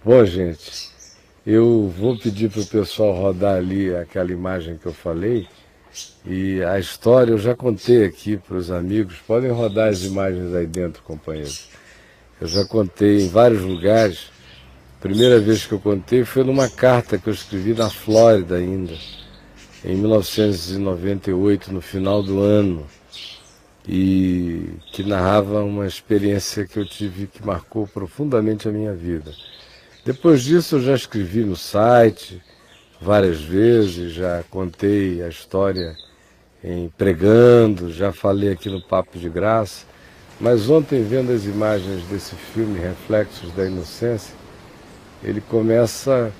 Bom, gente, eu vou pedir para o pessoal rodar ali aquela imagem que eu falei. E a história eu já contei aqui para os amigos. Podem rodar as imagens aí dentro, companheiros. Eu já contei em vários lugares. A primeira vez que eu contei foi numa carta que eu escrevi na Flórida ainda, em 1998, no final do ano, e que narrava uma experiência que eu tive que marcou profundamente a minha vida. Depois disso eu já escrevi no site várias vezes, já contei a história em pregando, já falei aqui no Papo de Graça, mas ontem vendo as imagens desse filme Reflexos da Inocência, ele começa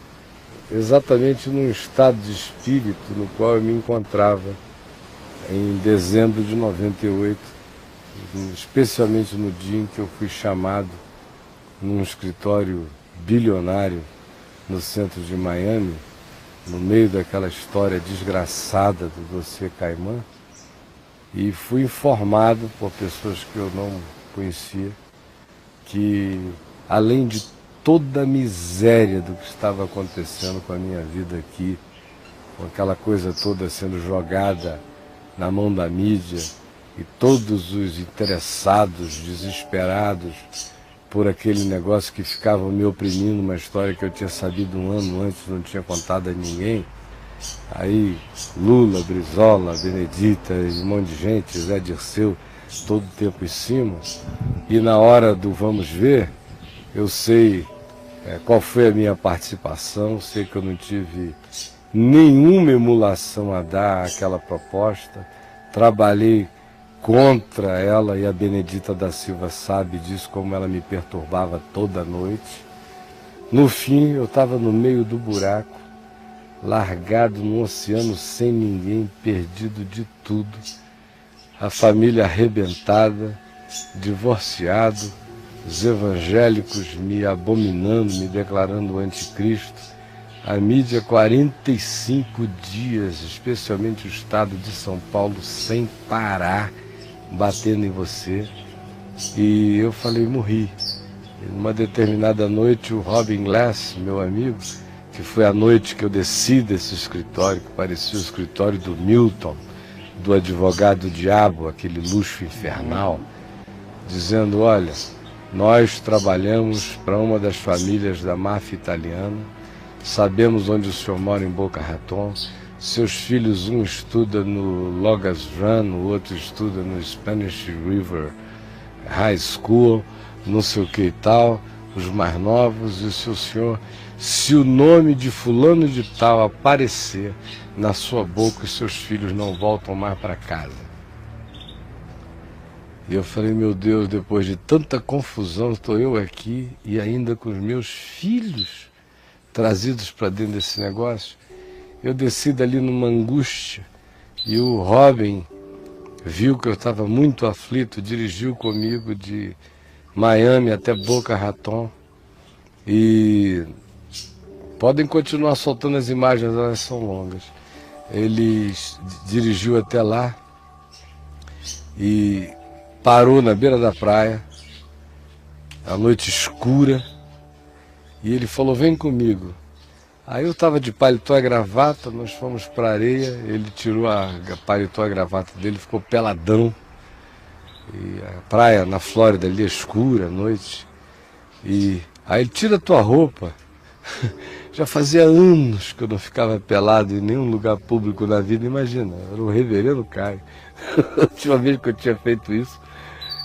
exatamente num estado de espírito no qual eu me encontrava em dezembro de 98, especialmente no dia em que eu fui chamado num escritório bilionário no centro de Miami, no meio daquela história desgraçada do dossiê Caimã, e fui informado por pessoas que eu não conhecia que, além de toda a miséria do que estava acontecendo com a minha vida aqui, com aquela coisa toda sendo jogada na mão da mídia e todos os interessados, desesperados por aquele negócio que ficava me oprimindo, uma história que eu tinha sabido um ano antes, não tinha contado a ninguém. Aí Lula, Brizola, Benedita e um monte de gente, Zé Dirceu, todo o tempo em cima. E na hora do vamos ver, eu sei qual foi a minha participação, sei que eu não tive nenhuma emulação a dar àquela proposta, trabalhei contra ela e a Benedita da Silva sabe disso, como ela me perturbava toda noite. No fim, eu estava no meio do buraco, largado no oceano sem ninguém, perdido de tudo, a família arrebentada, divorciado, os evangélicos me abominando, me declarando anticristo, a mídia 45 dias, especialmente o estado de São Paulo, sem parar, batendo em você. E eu falei, morri. E numa determinada noite, o Robin Glass, meu amigo, que foi a noite que eu desci desse escritório, que parecia o escritório do Milton, do advogado diabo, aquele luxo infernal, dizendo, olha, nós trabalhamos para uma das famílias da máfia italiana, sabemos onde o senhor mora em Boca Raton, seus filhos, um estuda no Logas Run, o outro estuda no Spanish River High School, não sei o que e tal, os mais novos, e se o senhor, se o nome de fulano de tal aparecer na sua boca, os seus filhos não voltam mais para casa. E eu falei, meu Deus, depois de tanta confusão, estou eu aqui e ainda com os meus filhos trazidos para dentro desse negócio. Eu desci dali numa angústia e o Robin viu que eu estava muito aflito, dirigiu comigo de Miami até Boca Raton e podem continuar soltando as imagens, elas são longas. Ele dirigiu até lá e parou na beira da praia, a noite escura, e ele falou, vem comigo. Aí eu estava de paletó e gravata, nós fomos para a areia, ele tirou a paletó e gravata dele, ficou peladão. E a praia na Flórida ali é escura à noite. E aí ele tira a tua roupa. Já fazia anos que eu não ficava pelado em nenhum lugar público na vida, imagina, era o reverendo Caio. A última vez que eu tinha feito isso,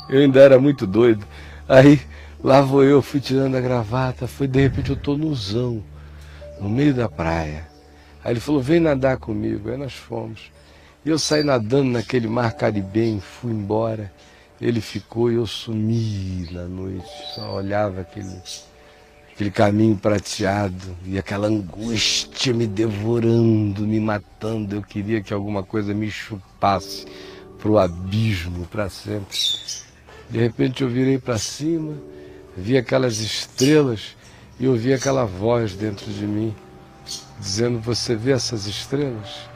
eu ainda era muito doido. Aí lá vou eu, fui tirando a gravata, de repente eu estou nuzão, no meio da praia. Aí ele falou, vem nadar comigo. Aí nós fomos. E eu saí nadando naquele mar caribenho, fui embora. Ele ficou e eu sumi na noite. Só olhava aquele caminho prateado e aquela angústia me devorando, me matando. Eu queria que alguma coisa me chupasse para o abismo, para sempre. De repente eu virei para cima, vi aquelas estrelas e ouvi aquela voz dentro de mim, dizendo, você vê essas estrelas?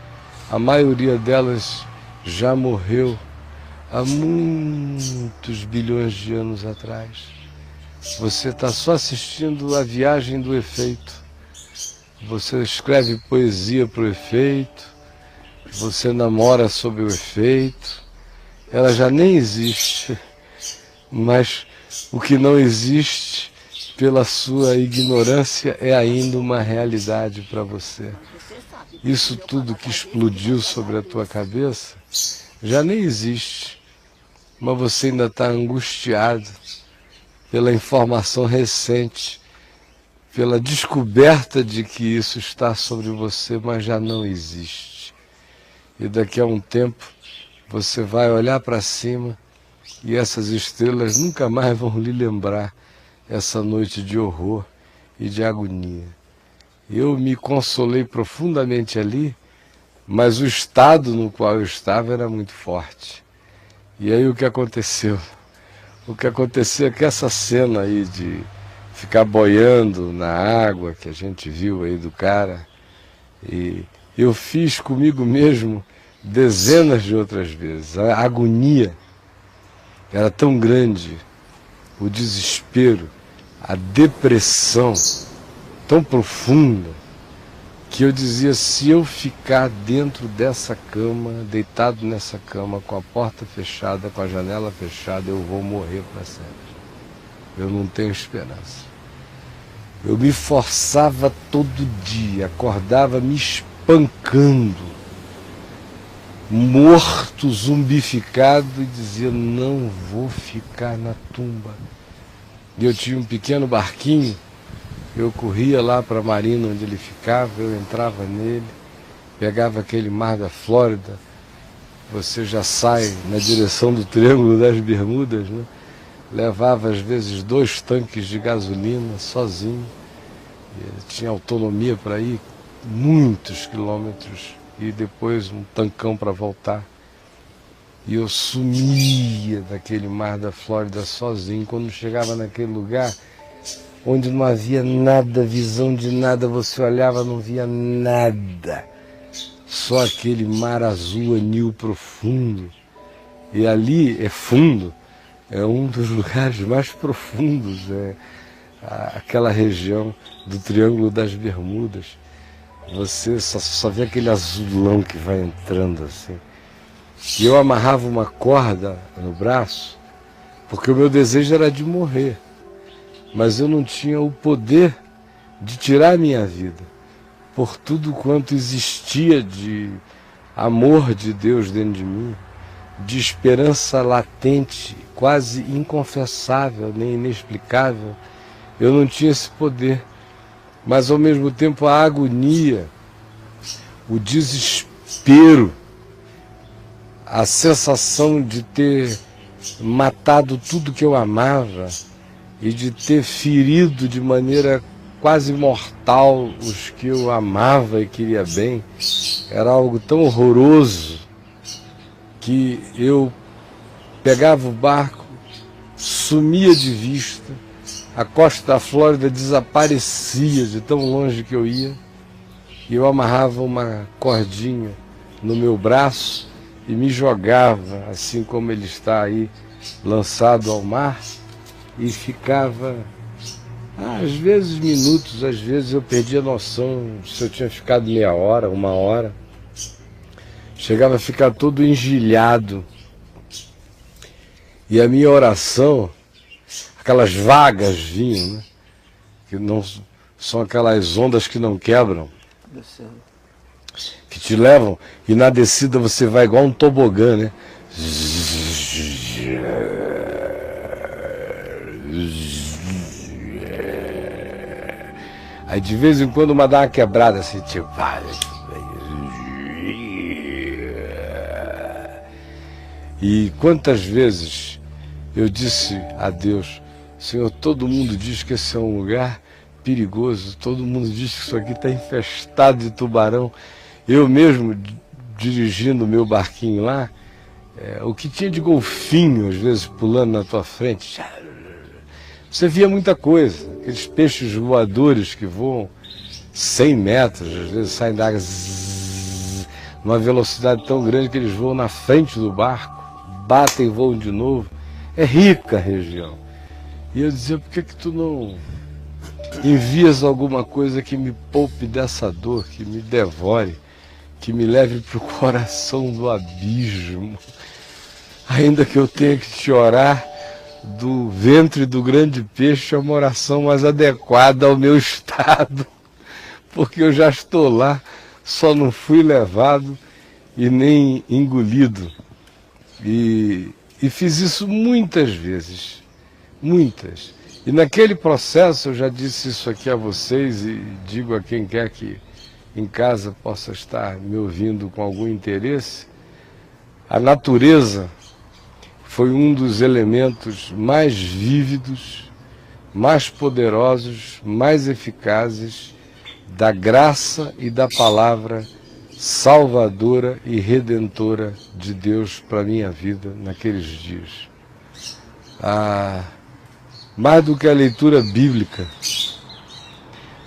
A maioria delas já morreu há muitos bilhões de anos atrás. Você está só assistindo a viagem do efeito. Você escreve poesia para o efeito, você namora sob o efeito, ela já nem existe, mas o que não existe, pela sua ignorância, é ainda uma realidade para você. Isso tudo que explodiu sobre a tua cabeça já nem existe, mas você ainda está angustiado pela informação recente, pela descoberta de que isso está sobre você, mas já não existe. E daqui a um tempo você vai olhar para cima e essas estrelas nunca mais vão lhe lembrar essa noite de horror e de agonia. Eu me consolei profundamente ali, mas o estado no qual eu estava era muito forte. E aí o que aconteceu? O que aconteceu é que essa cena aí de ficar boiando na água que a gente viu aí do cara, e eu fiz comigo mesmo dezenas de outras vezes. A agonia era tão grande, o desespero, a depressão tão profunda, que eu dizia, se eu ficar dentro dessa cama, deitado nessa cama, com a porta fechada, com a janela fechada, eu vou morrer para sempre. Eu não tenho esperança. Eu me forçava todo dia, acordava me espancando, morto, zumbificado, e dizia, não vou ficar na tumba. E eu tinha um pequeno barquinho, eu corria lá para a marina onde ele ficava, eu entrava nele, pegava aquele mar da Flórida, você já sai na direção do Triângulo das Bermudas, né? Levava às vezes 2 tanques de gasolina sozinho, tinha autonomia para ir muitos quilômetros e depois um tancão para voltar. E eu sumia daquele mar da Flórida sozinho. Quando chegava naquele lugar onde não havia nada, visão de nada, você olhava, não via nada, só aquele mar azul anil profundo. E ali é fundo, é um dos lugares mais profundos, aquela região do Triângulo das Bermudas. Você só vê aquele azulão que vai entrando assim. E eu amarrava uma corda no braço, porque o meu desejo era de morrer, mas eu não tinha o poder de tirar a minha vida, por tudo quanto existia de amor de Deus dentro de mim, de esperança latente, quase inconfessável, nem inexplicável. Eu não tinha esse poder, mas ao mesmo tempo a agonia, o desespero, a sensação de ter matado tudo que eu amava e de ter ferido de maneira quase mortal os que eu amava e queria bem, era algo tão horroroso que eu pegava o barco, sumia de vista, a costa da Flórida desaparecia de tão longe que eu ia, e eu amarrava uma cordinha no meu braço e me jogava, assim como ele está aí, lançado ao mar, e ficava, às vezes minutos, às vezes eu perdia a noção se eu tinha ficado meia hora, 1 hora. Chegava a ficar todo engilhado. E a minha oração, aquelas vagas vinham, né? Que não são aquelas ondas que não quebram, que te levam, e na descida você vai igual um tobogã, né? Aí de vez em quando uma dá uma quebrada assim, tipo... E quantas vezes eu disse a Deus, Senhor, todo mundo diz que esse é um lugar perigoso, todo mundo diz que isso aqui está infestado de tubarão. Eu mesmo, dirigindo o meu barquinho lá, o que tinha de golfinho, às vezes, pulando na tua frente, você via muita coisa, aqueles peixes voadores que voam 100 metros, às vezes saem da água, numa velocidade tão grande que eles voam na frente do barco, batem e voam de novo. É rica a região. E eu dizia, por que tu não envias alguma coisa que me poupe dessa dor, que me devore, que me leve para o coração do abismo, ainda que eu tenha que te orar do ventre do grande peixe, é uma oração mais adequada ao meu estado, porque eu já estou lá, só não fui levado e nem engolido. E fiz isso muitas vezes, muitas. E naquele processo, eu já disse isso aqui a vocês e digo a quem quer que em casa possa estar me ouvindo com algum interesse, a natureza foi um dos elementos mais vívidos, mais poderosos, mais eficazes da graça e da palavra salvadora e redentora de Deus para a minha vida naqueles dias. Mais do que a leitura bíblica,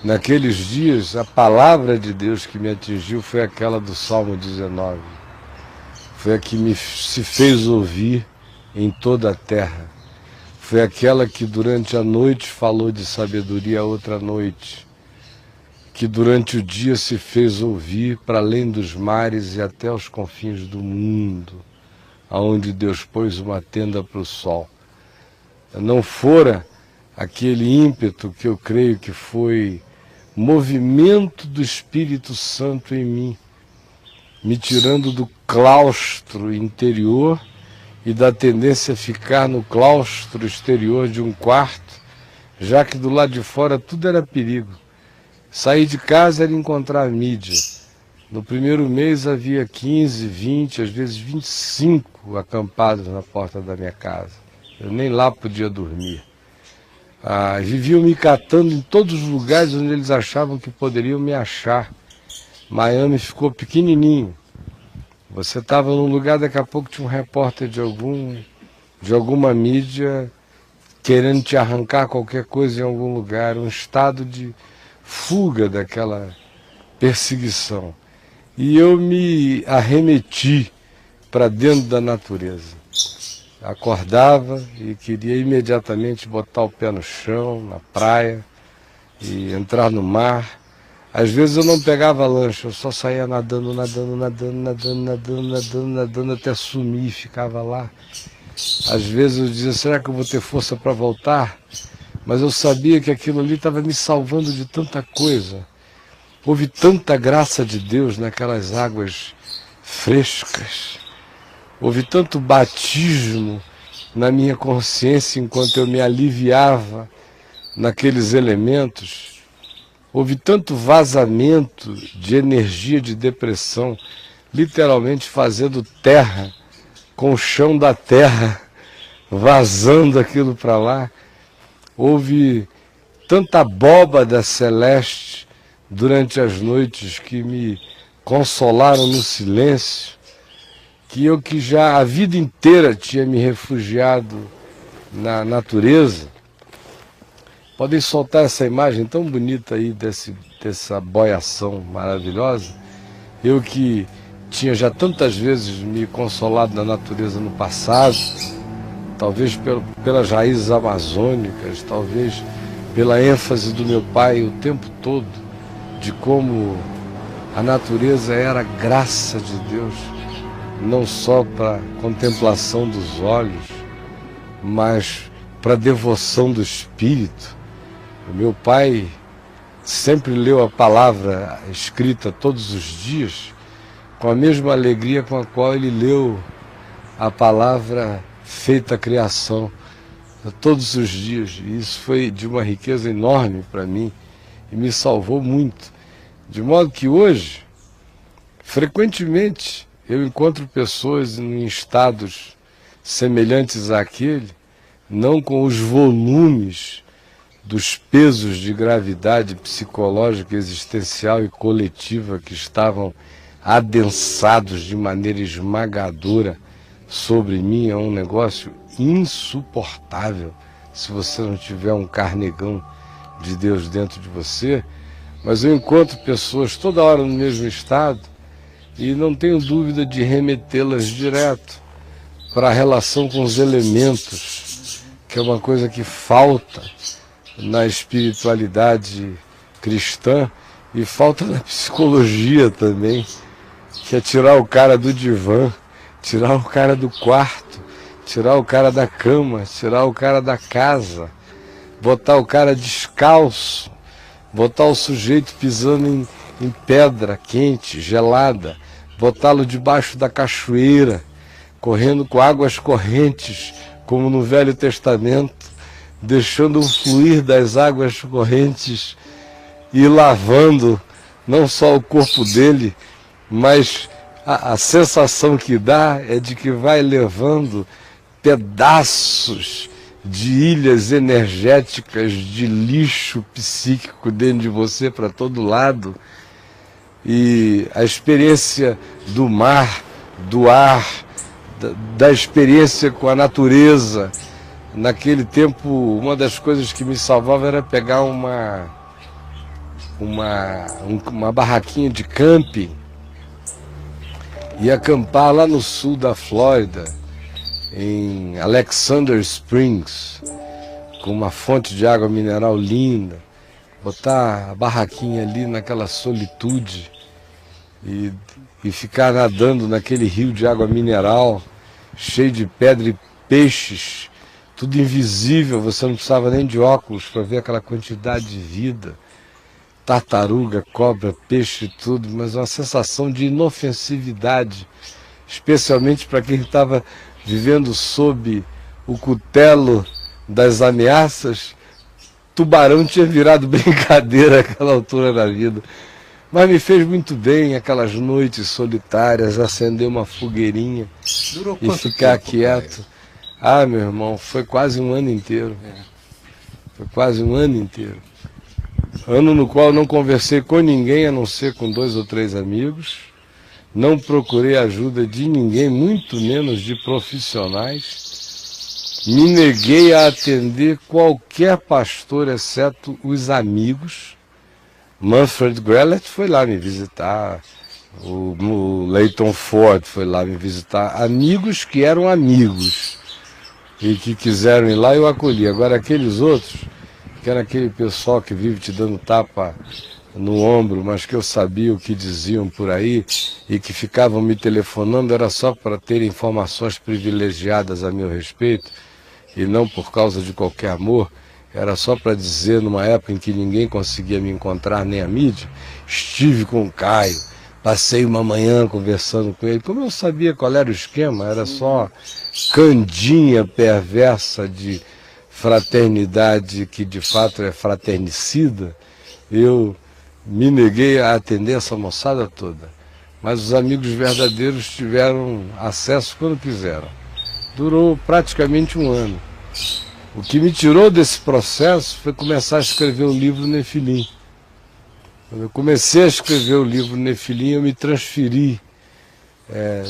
naqueles dias, a palavra de Deus que me atingiu foi aquela do Salmo 19. Foi a que se fez ouvir em toda a terra. Foi aquela que durante a noite falou de sabedoria a outra noite, que durante o dia se fez ouvir para além dos mares e até os confins do mundo, aonde Deus pôs uma tenda para o sol. Não fora aquele ímpeto que eu creio que foi movimento do Espírito Santo em mim, me tirando do claustro interior e da tendência a ficar no claustro exterior de um quarto, já que do lado de fora tudo era perigo. Sair de casa era encontrar a mídia. No primeiro mês havia 15, 20, às vezes 25 acampados na porta da minha casa. Eu nem lá podia dormir. Viviam me catando em todos os lugares onde eles achavam que poderiam me achar. Miami ficou pequenininho. Você estava num lugar, daqui a pouco tinha um repórter de alguma mídia querendo te arrancar qualquer coisa em algum lugar, um estado de fuga daquela perseguição. E eu me arremeti para dentro da natureza. Acordava e queria imediatamente botar o pé no chão, na praia, e entrar no mar. Às vezes eu não pegava lanche, eu só saía nadando até sumir e ficava lá. Às vezes eu dizia, será que eu vou ter força para voltar? Mas eu sabia que aquilo ali estava me salvando de tanta coisa. Houve tanta graça de Deus naquelas águas frescas. Houve tanto batismo na minha consciência enquanto eu me aliviava naqueles elementos. Houve tanto vazamento de energia de depressão, literalmente fazendo terra com o chão da terra, vazando aquilo para lá. Houve tanta abóbada celeste durante as noites que me consolaram no silêncio, que eu que já a vida inteira tinha me refugiado na natureza. Podem soltar essa imagem tão bonita aí dessa boiação maravilhosa. Eu que tinha já tantas vezes me consolado na natureza no passado, talvez pelas raízes amazônicas, talvez pela ênfase do meu pai o tempo todo, de como a natureza era graça de Deus, não só para contemplação dos olhos, mas para devoção do espírito. O meu pai sempre leu a palavra escrita todos os dias, com a mesma alegria com a qual ele leu a palavra feita a criação, todos os dias. E isso foi de uma riqueza enorme para mim e me salvou muito. De modo que hoje, frequentemente, eu encontro pessoas em estados semelhantes àquele, não com os volumes dos pesos de gravidade psicológica, existencial e coletiva que estavam adensados de maneira esmagadora sobre mim. É um negócio insuportável se você não tiver um carnegão de Deus dentro de você. Mas eu encontro pessoas toda hora no mesmo estado e não tenho dúvida de remetê-las direto para a relação com os elementos que é uma coisa que falta na espiritualidade cristã e falta na psicologia também, que é tirar o cara do divã, tirar o cara do quarto, tirar o cara da cama, tirar o cara da casa, botar o cara descalço, botar o sujeito pisando em pedra quente, gelada, botá-lo debaixo da cachoeira, correndo com águas correntes, como no Velho Testamento, deixando o fluir das águas correntes e lavando não só o corpo dele, mas a sensação que dá é de que vai levando pedaços de ilhas energéticas de lixo psíquico dentro de você para todo lado. E a experiência do mar, do ar, da experiência com a natureza. Naquele tempo, uma das coisas que me salvava era pegar uma barraquinha de camping e acampar lá no sul da Flórida, em Alexander Springs, com uma fonte de água mineral linda, botar a barraquinha ali naquela solitude e ficar nadando naquele rio de água mineral, cheio de pedra e peixes, tudo invisível, você não precisava nem de óculos para ver aquela quantidade de vida, tartaruga, cobra, peixe, tudo, mas uma sensação de inofensividade, especialmente para quem estava vivendo sob o cutelo das ameaças. Tubarão tinha virado brincadeira àquela altura da vida. Mas me fez muito bem aquelas noites solitárias, acender uma fogueirinha e ficar quieto. Ah, meu irmão, foi quase um ano inteiro. Foi quase um ano inteiro. Ano no qual não conversei com ninguém, a não ser com 2 ou 3 amigos. Não procurei ajuda de ninguém, muito menos de profissionais. Me neguei a atender qualquer pastor, exceto os amigos. Manfred Grellett foi lá me visitar, o Leighton Ford foi lá me visitar, amigos que eram amigos e que quiseram ir lá, eu acolhi. Agora aqueles outros, que era aquele pessoal que vive te dando tapa no ombro, mas que eu sabia o que diziam por aí e que ficavam me telefonando, era só para ter informações privilegiadas a meu respeito e não por causa de qualquer amor. Era só para dizer, numa época em que ninguém conseguia me encontrar, nem a mídia, estive com o Caio, passei uma manhã conversando com ele. Como eu sabia qual era o esquema, era só candinha perversa de fraternidade que de fato é fraternicida, eu me neguei a atender essa moçada toda. Mas os amigos verdadeiros tiveram acesso quando quiseram. Durou praticamente um ano. O que me tirou desse processo foi começar a escrever o livro Nefilim. Quando eu comecei a escrever o livro Nefilim, eu me transferi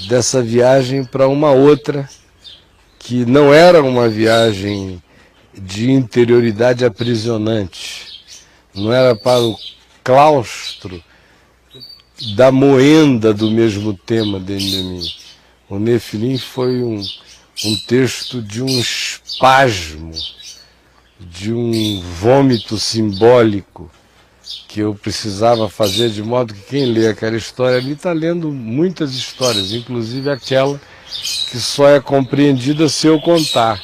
dessa viagem para uma outra, que não era uma viagem de interioridade aprisionante. Não era para o claustro da moenda do mesmo tema dentro de mim. O Nefilim foi um texto de um espasmo, de um vômito simbólico que eu precisava fazer, de modo que quem lê aquela história ali está lendo muitas histórias, inclusive aquela que só é compreendida se eu contar,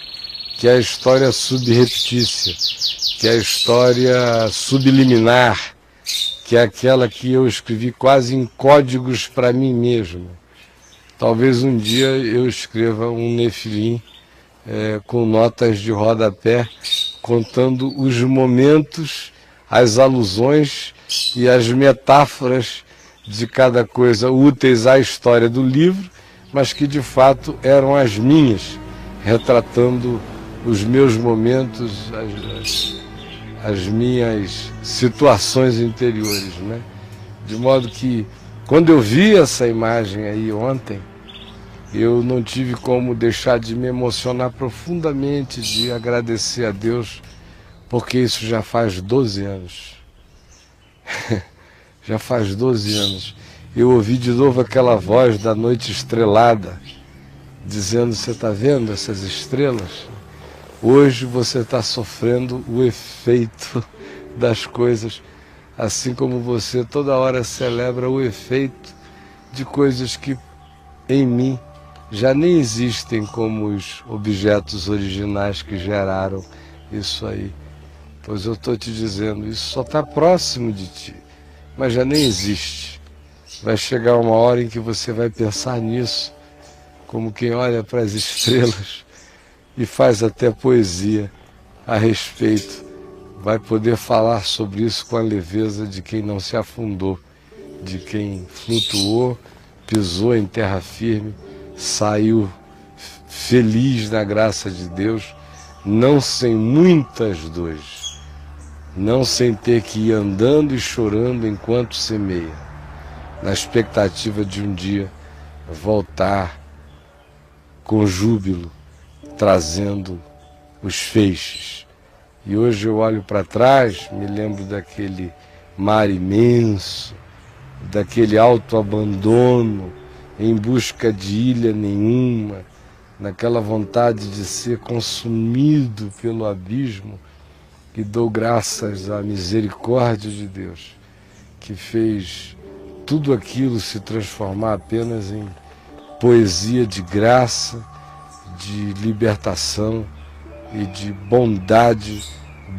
que é a história subreptícia, que é a história subliminar, que é aquela que eu escrevi quase em códigos para mim mesmo. Talvez um dia eu escreva um Nefilim com notas de rodapé, contando os momentos, as alusões e as metáforas de cada coisa úteis à história do livro, mas que de fato eram as minhas, retratando os meus momentos, as minhas situações interiores, né? De modo que, quando eu vi essa imagem aí ontem, eu não tive como deixar de me emocionar profundamente, de agradecer a Deus, porque isso já faz 12 anos. Já faz 12 anos. Eu ouvi de novo aquela voz da noite estrelada, dizendo, você está vendo essas estrelas? Hoje você está sofrendo o efeito das coisas, assim como você toda hora celebra o efeito de coisas que em mim já nem existem como os objetos originais que geraram isso aí. Pois eu estou te dizendo, isso só está próximo de ti, mas já nem existe. Vai chegar uma hora em que você vai pensar nisso, como quem olha para as estrelas e faz até poesia a respeito. Vai poder falar sobre isso com a leveza de quem não se afundou, de quem flutuou, pisou em terra firme, saiu feliz na graça de Deus, não sem muitas dores, não sem ter que ir andando e chorando enquanto semeia, na expectativa de um dia voltar com júbilo, trazendo os feixes. E hoje eu olho para trás, me lembro daquele mar imenso, daquele alto abandono em busca de ilha nenhuma, naquela vontade de ser consumido pelo abismo, e dou graças à misericórdia de Deus, que fez tudo aquilo se transformar apenas em poesia de graça, de libertação e de bondade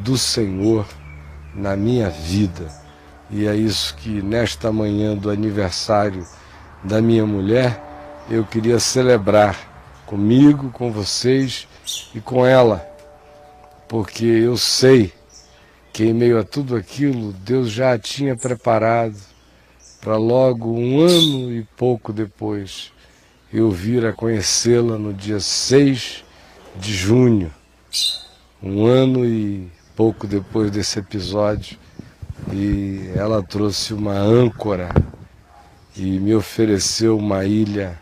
do Senhor na minha vida. E é isso que nesta manhã do aniversário da minha mulher, eu queria celebrar comigo, com vocês e com ela, porque eu sei que em meio a tudo aquilo, Deus já a tinha preparado para logo um ano e pouco depois eu vir a conhecê-la no dia 6 de junho, um ano e pouco depois desse episódio, e ela trouxe uma âncora e me ofereceu uma ilha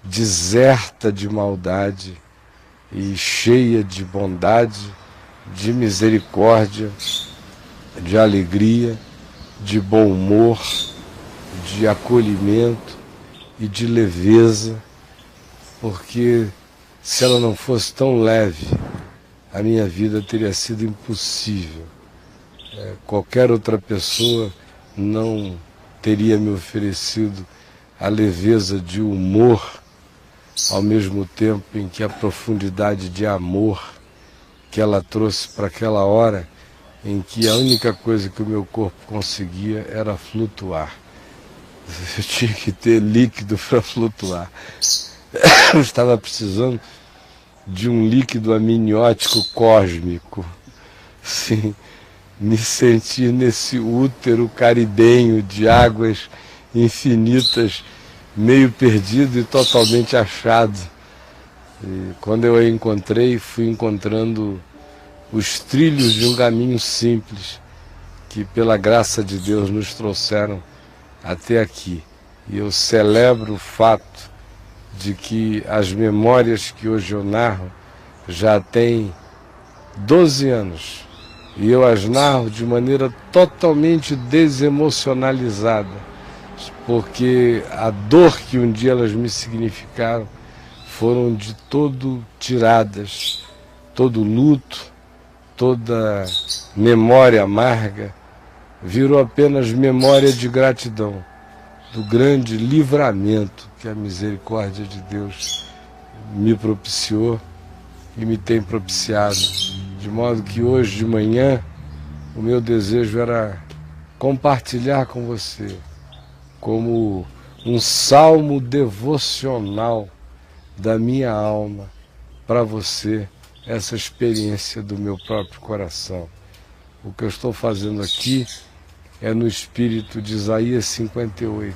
deserta de maldade e cheia de bondade, de misericórdia, de alegria, de bom humor, de acolhimento e de leveza, porque se ela não fosse tão leve, a minha vida teria sido impossível. Qualquer outra pessoa não teria me oferecido a leveza de humor, ao mesmo tempo em que a profundidade de amor que ela trouxe para aquela hora em que a única coisa que o meu corpo conseguia era flutuar. Eu tinha que ter líquido para flutuar. Eu estava precisando de um líquido amniótico cósmico. Sim, me senti nesse útero caribenho de águas infinitas, meio perdido e totalmente achado. E quando eu a encontrei, fui encontrando os trilhos de um caminho simples, que pela graça de Deus nos trouxeram até aqui. E eu celebro o fato de que as memórias que hoje eu narro já têm 12 anos. E eu as narro de maneira totalmente desemocionalizada, porque a dor que um dia elas me significaram foram de todo tiradas, todo luto, toda memória amarga, virou apenas memória de gratidão, do grande livramento que a misericórdia de Deus me propiciou e me tem propiciado. De modo que hoje de manhã o meu desejo era compartilhar com você, como um salmo devocional da minha alma, para você, essa experiência do meu próprio coração. O que eu estou fazendo aqui é no espírito de Isaías 58,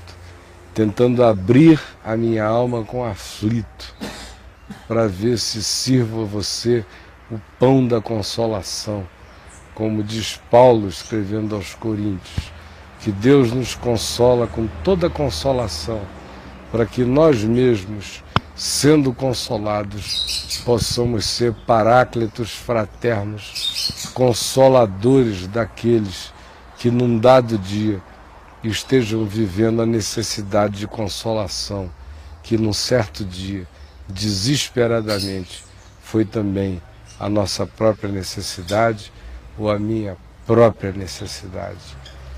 tentando abrir a minha alma com aflito, para ver se sirvo a você o pão da consolação, como diz Paulo escrevendo aos Coríntios, que Deus nos consola com toda consolação, para que nós mesmos, sendo consolados, possamos ser paráclitos fraternos, consoladores daqueles que num dado dia estejam vivendo a necessidade de consolação, que num certo dia, desesperadamente, foi também a nossa própria necessidade ou a minha própria necessidade.